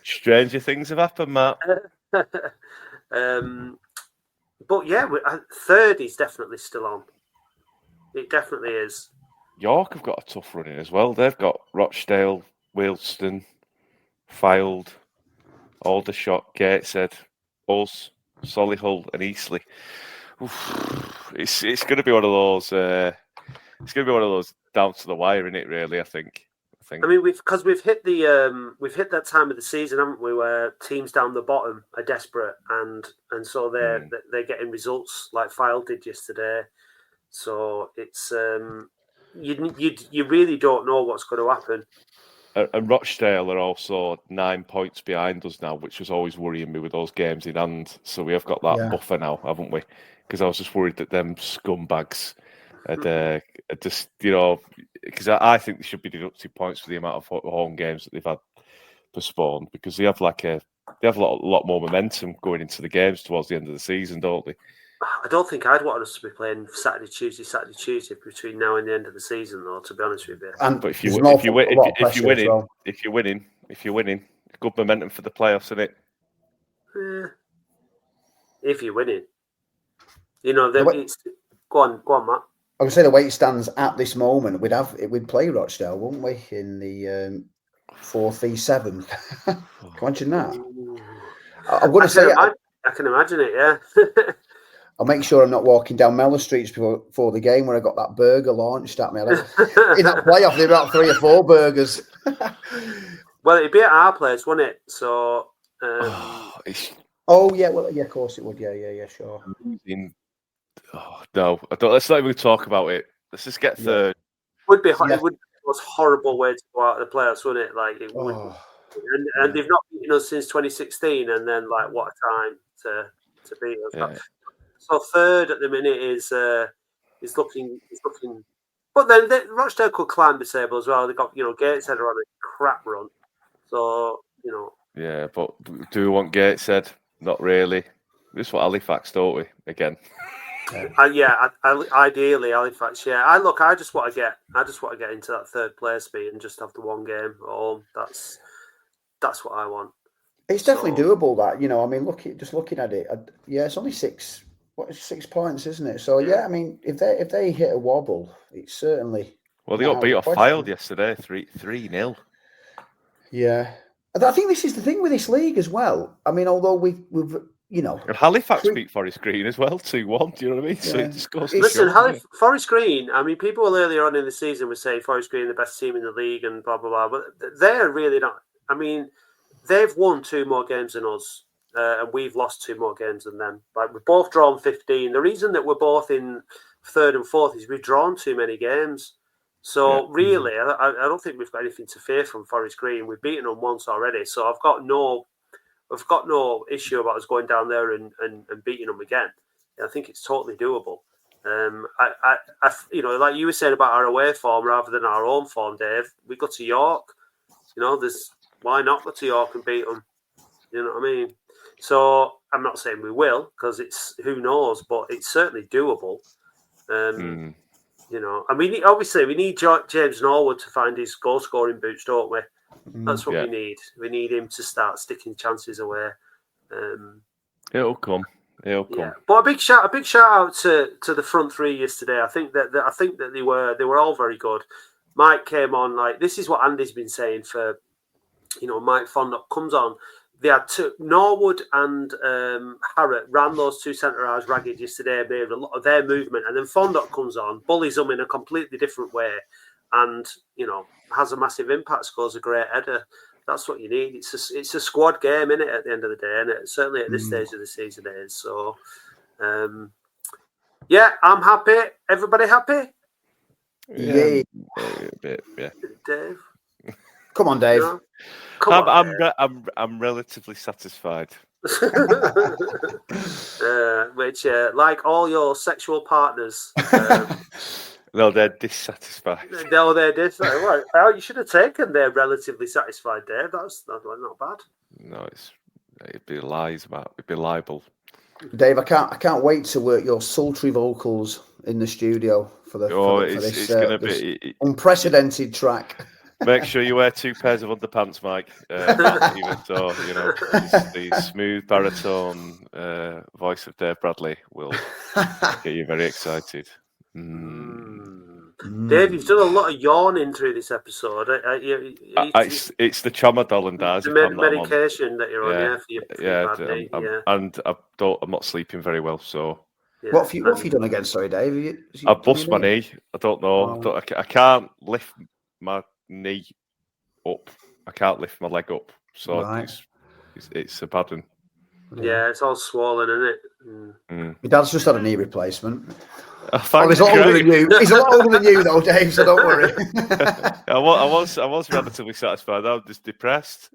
Stranger things have happened, Matt. But yeah, third is definitely still on. It definitely is. York have got a tough run in as well. They've got Rochdale, Wealdstone, Fylde, Aldershot, Gateshead, us, Solihull, and Eastleigh. Oof. It's going to be one of those. It's going to be one of those down to the wire, isn't it? Really, I think. I mean, we've hit that time of the season, haven't we, where teams down the bottom are desperate, and so they're getting results like Fylde did yesterday. So it's you really don't know what's going to happen. And Rochdale are also 9 points behind us now, which was always worrying me with those games in hand. So we have got that buffer now, haven't we? Because I was just worried that them scumbags had just, because I think they should be deducted points for the amount of home games that they've had postponed, because they have a lot more momentum going into the games towards the end of the season, don't they? I don't think I'd want us to be playing Saturday, Tuesday between now and the end of the season, though. To be honest with you, but if you're winning, good momentum for the playoffs, isn't it? Yeah. If you're winning, it's go on, Matt. I would say the way it stands at this moment, we'd play Rochdale, wouldn't we, in the 4-3-7? Can you imagine that? I'm going to say I can imagine it. Yeah. I'll make sure I'm not walking down Mellor Streets before the game where I got that burger launched at me. In that playoff, there were about 3 or 4 burgers. Well, it'd be at our place, wouldn't it? So. Oh yeah, well yeah, of course it would. Yeah, sure. No, I don't. Let's not even talk about it. Let's just get third. It would be the most horrible way to go out of the playoffs, wouldn't it? Like it would. And they've not beaten us since 2016, and then what a time to beat us. Yeah. So third at the minute is looking. But then Rochdale could climb the table as well. They got Gateshead are on a crap run, so Yeah, but do we want Gateshead? Not really. We just want Halifax, don't we? Again. Ideally Halifax. Yeah, I just want to get into that third place beat and just have the one game at home. That's what I want. It's definitely doable. That I mean, looking at it, it's only 6 points, isn't it? So yeah, I mean, if they hit a wobble, it's certainly. Well, they got beat off Fylde yesterday, 3-0. Yeah, I think this is the thing with this league as well. I mean, although we've and Halifax beat Forest Green as well, 2-1. Do you know what I mean? Yeah. So it just goes. Listen, Forest Green. I mean, people earlier on in the season were saying Forest Green the best team in the league and blah blah blah, but they're really not. I mean, they've won 2 more games than us, and we've lost 2 more games than them. Like we've both drawn 15. The reason that we're both in 3rd and 4th is we've drawn too many games. So really, I don't think we've got anything to fear from Forest Green. We've beaten them once already, so I've got no issue about us going down there and beating them again. I think it's totally doable. I like you were saying about our away form rather than our home form, Dave. We go to York. Why not go to York and beat them? You know what I mean? So I'm not saying we will, because it's who knows, but it's certainly doable. I mean, obviously we need James Norwood to find his goal scoring boots, don't we? That's what we need. We need him to start sticking chances away. It'll come. Yeah. But a big shout out to the front 3 yesterday. I think that they were all very good. Mike came on this is what Andy's been saying for. Mike Fondop comes on. They had Norwood and Harrott ran those 2 centre halves ragged yesterday, made a lot of their movement, and then Fondop comes on, bullies them in a completely different way, and has a massive impact, scores a great header. That's what you need. It's a squad game, isn't it? At the end of the day, and certainly at this stage of the season it is. So, I'm happy. Everybody happy? Yeah. Yeah. Dave, come on, Dave. I'm relatively satisfied. Which, like all your sexual partners. No, they're dissatisfied. No, they're dissatisfied. Well, you should have taken they're relatively satisfied, Dave. That's not bad. No, it'd be lies, Matt. It'd be libel. Dave, I can't wait to work your sultry vocals in the studio for this unprecedented track. Make sure you wear 2 pairs of underpants, Mike. Even so, the smooth baritone voice of Dave Bradley will get you very excited. Dave, you've done a lot of yawning through this episode. It's the tramadol and diazepam. The medication that you're on, and I'm not sleeping very well. So, what have you done again? Sorry, Dave. I bust my knee. I don't know. I can't lift my knee up. I can't lift my leg up. So it's a bad one. Yeah, it's all swollen, isn't it? My dad's just had a knee replacement. Oh, he's a lot older than you. He's a lot older than you, though, Dave. So don't worry. I was relatively satisfied. I was just depressed.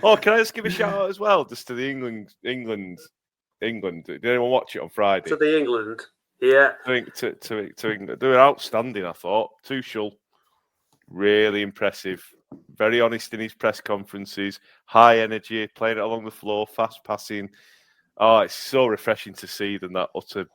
Oh, can I just give a shout out as well, just to the England? Did anyone watch it on Friday? To the England, yeah. To England, they were outstanding. I thought Tuchel, really impressive. Very honest in his press conferences. High energy, playing it along the floor, fast passing. Oh, it's so refreshing to see them that utter.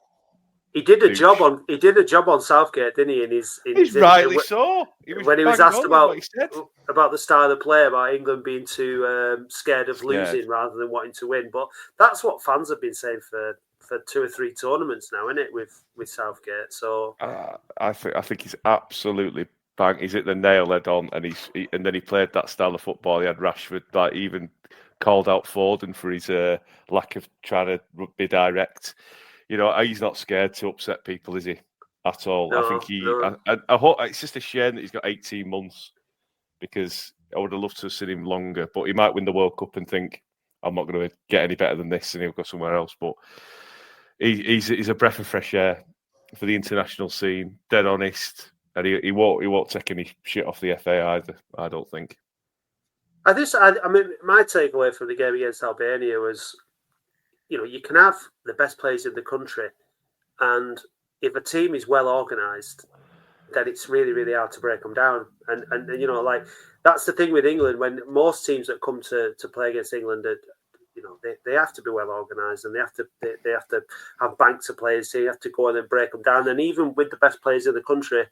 He did a job on Southgate, didn't he? He's rightly so. When he was asked about the style of play, about England being too scared of losing rather than wanting to win. But that's what fans have been saying for 2 or 3 tournaments now, isn't it? With Southgate, so I think he's absolutely bang. He's hit the nail head on, and then he played that style of football. He had Rashford, like, even called out Foden for his lack of trying to be direct. You know, he's not scared to upset people, is he? At all. No, I think I hope it's just a shame that he's got 18 months, because I would have loved to have seen him longer. But he might win the World Cup and think, I'm not going to get any better than this, and he'll go somewhere else. But he's a breath of fresh air for the international scene. Dead honest, and he won't take any shit off the FA either, I don't think. I mean, my takeaway from the game against Albania was, you know, you can have the best players in the country, and if a team is well organised, then it's really, really hard to break them down. And you know, like, that's the thing with England. When most teams that come to play against England, you know, they have to be well organised, and they have to have banks of players. So you have to go in and break them down. And even with the best players in the country,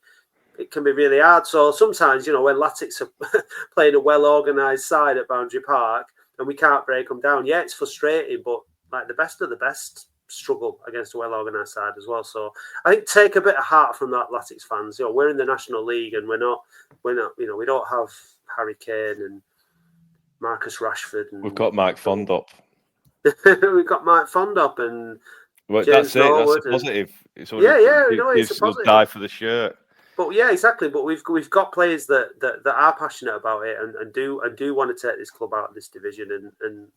it can be really hard. So sometimes, you know, when Latics are playing a well-organised side at Boundary Park and we can't break them down, yeah, it's frustrating, but like, the best of the best struggle against a well-organised side as well. So I think take a bit of heart from that, Latics fans. You know, we're in the National League, and we're not, you know, we don't have Harry Kane and Marcus Rashford. And we've got Mike Fondop. We've got Mike Fondop and well, James that's it. Norwood. That's a positive. It's no, it's a positive. Die for the shirt. But yeah, exactly. But we've got players that are passionate about it and do want to take this club out of this division. And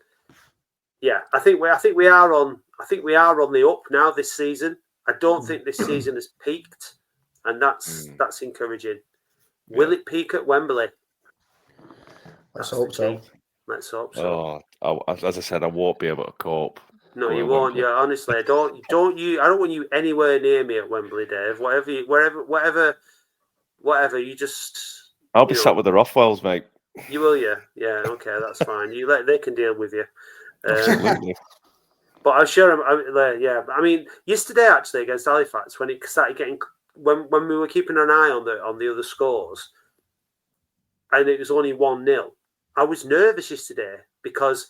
yeah, I think we are on the up now this season. I don't think this season has peaked, and that's encouraging. Yeah. Will it peak at Wembley? Let's hope so. Let's hope so. Oh, as I said, I won't be able to cope. No, you won't. Yeah, honestly, I don't want you anywhere near me at Wembley, Dave. Whatever. You just. I'll be sat with the Rothwells, mate. You will, yeah. Yeah, okay, that's fine. They can deal with you. Absolutely. But I'm sure. Yeah, I mean, yesterday actually against Halifax, when it started getting, when we were keeping an eye on the other scores, and it was only 1-0. I was nervous yesterday because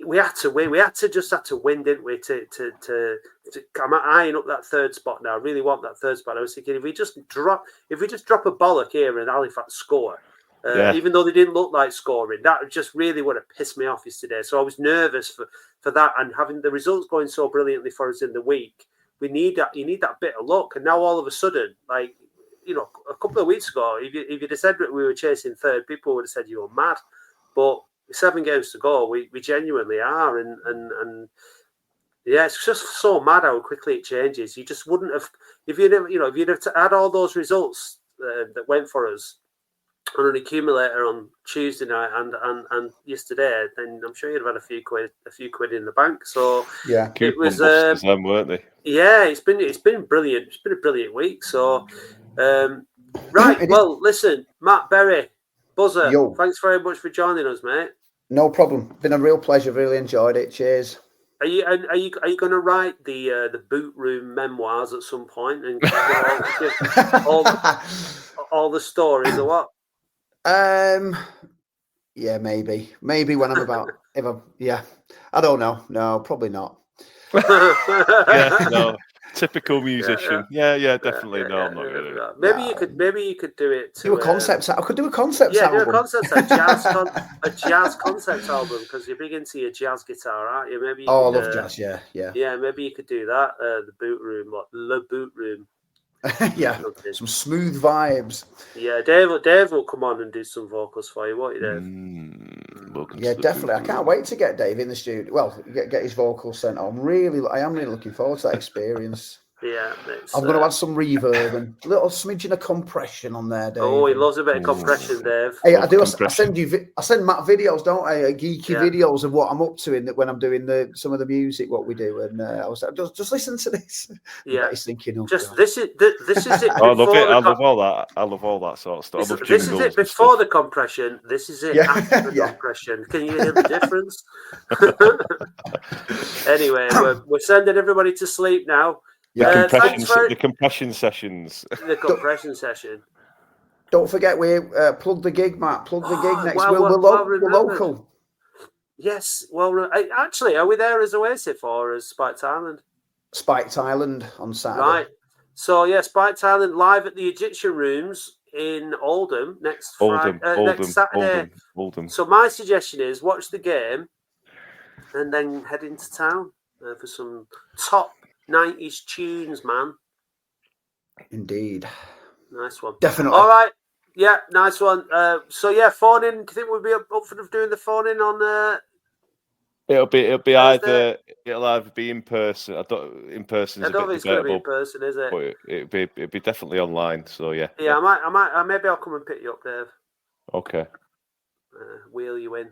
we had to win. We had to win, didn't we? I'm eyeing up that third spot now. I really want that third spot. I was thinking if we just drop a bollock here and Halifax score, even though they didn't look like scoring, that just really would have pissed me off yesterday. So I was nervous for that, and having the results going so brilliantly for us in the week, we need that. You need that bit of luck, and now all of a sudden, like, you know, a couple of weeks ago, if you'd have said that we were chasing third, people would have said you were mad. But with 7 games to go, we genuinely are, and yeah, it's just so mad how quickly it changes. You just wouldn't have, if you'd have had all those results that went for us on an accumulator on Tuesday night and yesterday, then I'm sure you'd have had a few quid in the bank. So yeah, it was them, weren't they? Yeah, it's been brilliant. It's been a brilliant week. So right, well, listen, Matt Berry, Buzzer, thanks very much for joining us, mate. No problem. Been a real pleasure. Really enjoyed it. Cheers. Are you going to write the boot room memoirs at some point and all the stories or what? Yeah, maybe when I'm about. I don't know. No, probably not. Yeah, no. Typical musician. Yeah, definitely. No, I'm not going to do it. Maybe you could do it. Do a concept. I could do a concept album. Yeah, do a concept, a jazz concept album, because you're big into your jazz guitar, aren't you? Maybe. I love jazz. Yeah. Yeah, maybe you could do that. The boot room, like the boot room. Yeah, some smooth vibes. Yeah, Dave will come on and do some vocals for you, won't you, Dave? Welcome. Yeah, definitely. I can't wait to get Dave in the studio. Well, get his vocals sent home. I am really looking forward to that experience. Yeah, I'm going to add some reverb and a little smidgen of compression on there, Dave. Oh, he loves a bit of compression, Dave. Hey, I do. I send Matt videos, don't I? Geeky videos of what I'm up to when I'm doing some of the music, what we do, and I was like, just listen to this. Yeah, he's thinking, oh, just God. this is it. I love it. I love all that. I love all that sort of stuff. This is it before the compression. This is it after the compression. Can you hear the difference? Anyway, we're sending everybody to sleep now. The compression sessions. The compression session. Don't forget, we plug the gig, Matt. Plug the gig next. We're local. Yes. Well, actually, are we there as Oasis or as Spiked Island? Spiked Island on Saturday. Right. So, yeah, Spiked Island live at the Egyptian Rooms in Oldham next Saturday. Oldham. So my suggestion is watch the game and then head into town for some top 90s tunes, man. Indeed. Nice one. Definitely. All right. Yeah, nice one. So yeah, phone in. Do you think we'll be up for doing the phone in on? It'll either be in person. In person. I don't think it's going to be in person, is it? But it'll be definitely online. So yeah. Yeah, I might. Maybe I'll come and pick you up, Dave. Okay. Wheel you in.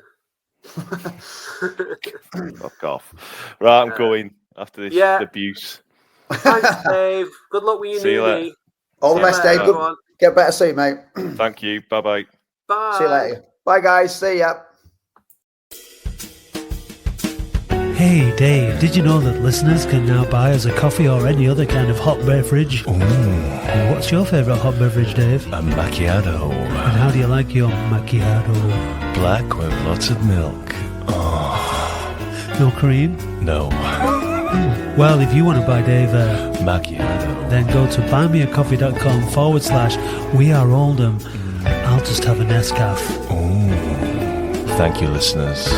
Fuck off. Right, I'm going after this abuse. Thanks, Dave. Good luck with your See you new later. All the best, Dave. Get better soon, mate. Thank you. Bye-bye. Bye. See you later. Bye, guys. See ya. Hey Dave, did you know that listeners can now buy us a coffee or any other kind of hot beverage? Ooh. What's your favourite hot beverage, Dave? A macchiato. And how do you like your macchiato? Black with lots of milk. Oh. No cream? No. Well, if you want to buy Dave macchiato, then go to buymeacoffee.com/We Are Oldham. I'll just have a Nescafe. Ooh. Thank you, listeners.